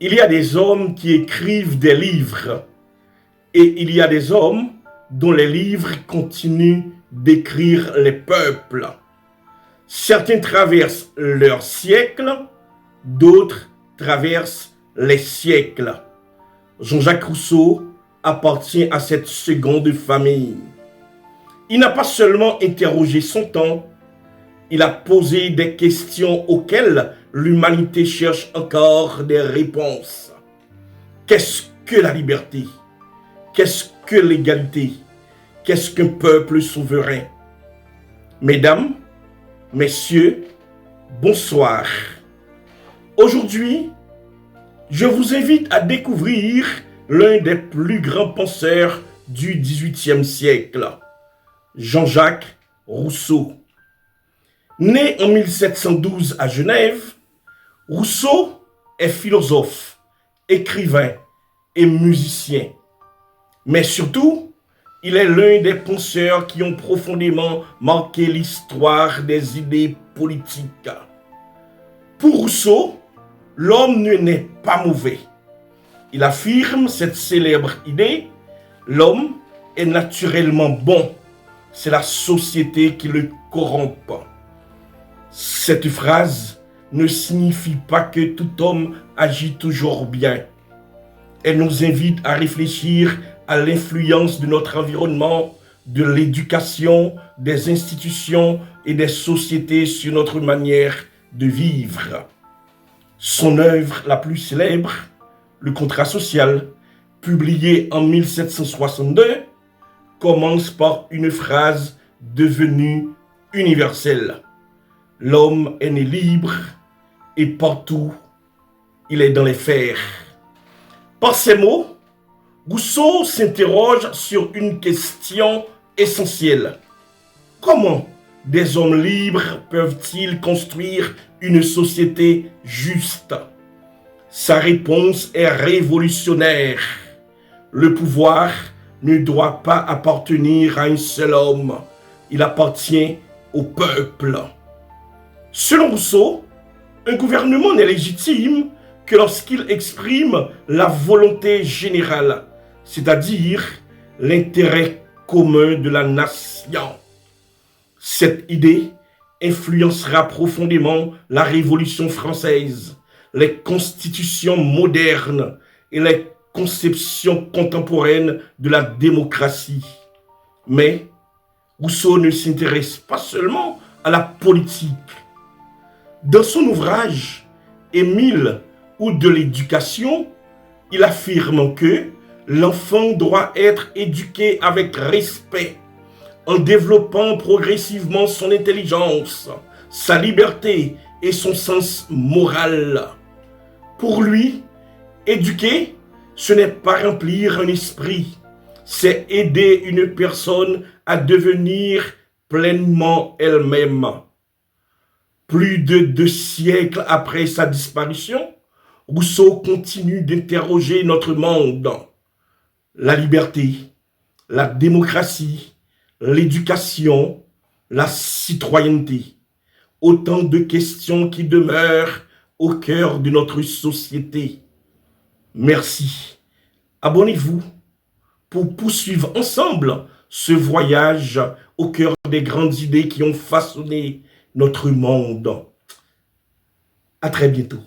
Il y a des hommes qui écrivent des livres et il y a des hommes dont les livres continuent d'écrire les peuples. Certains traversent leur siècle, d'autres traversent les siècles. Jean-Jacques Rousseau appartient à cette seconde famille. Il n'a pas seulement interrogé son temps, il a posé des questions auxquelles l'humanité cherche encore des réponses. Qu'est-ce que la liberté? Qu'est-ce que l'égalité? Qu'est-ce qu'un peuple souverain? Mesdames, messieurs, bonsoir. Aujourd'hui, je vous invite à découvrir l'un des plus grands penseurs du XVIIIe siècle, Jean-Jacques Rousseau. Né en 1712 à Genève, Rousseau est philosophe, écrivain et musicien. Mais surtout, il est l'un des penseurs qui ont profondément marqué l'histoire des idées politiques. Pour Rousseau, l'homme ne naît pas mauvais. Il affirme cette célèbre idée: l'homme est naturellement bon, c'est la société qui le corrompt. Cette phrase ne signifie pas que tout homme agit toujours bien. Elle nous invite à réfléchir à l'influence de notre environnement, de l'éducation, des institutions et des sociétés sur notre manière de vivre. Son œuvre la plus célèbre, Le Contrat social, publié en 1762, commence par une phrase devenue universelle. L'homme est né libre et partout, il est dans les fers. Par ces mots, Rousseau s'interroge sur une question essentielle. Comment des hommes libres peuvent-ils construire une société juste? Sa réponse est révolutionnaire. Le pouvoir ne doit pas appartenir à un seul homme. Il appartient au peuple. Selon Rousseau, un gouvernement n'est légitime que lorsqu'il exprime la volonté générale, c'est-à-dire l'intérêt commun de la nation. Cette idée influencera profondément la Révolution française, les constitutions modernes et les conceptions contemporaines de la démocratie. Mais Rousseau ne s'intéresse pas seulement à la politique. Dans son ouvrage « Émile ou de l'éducation », il affirme que l'enfant doit être éduqué avec respect, en développant progressivement son intelligence, sa liberté et son sens moral. Pour lui, éduquer, ce n'est pas remplir un esprit, c'est aider une personne à devenir pleinement elle-même. Plus de 2 siècles après sa disparition, Rousseau continue d'interroger notre monde. La liberté, la démocratie, l'éducation, la citoyenneté. Autant de questions qui demeurent au cœur de notre société. Merci. Abonnez-vous pour poursuivre ensemble ce voyage au cœur des grandes idées qui ont façonné notre monde. À très bientôt.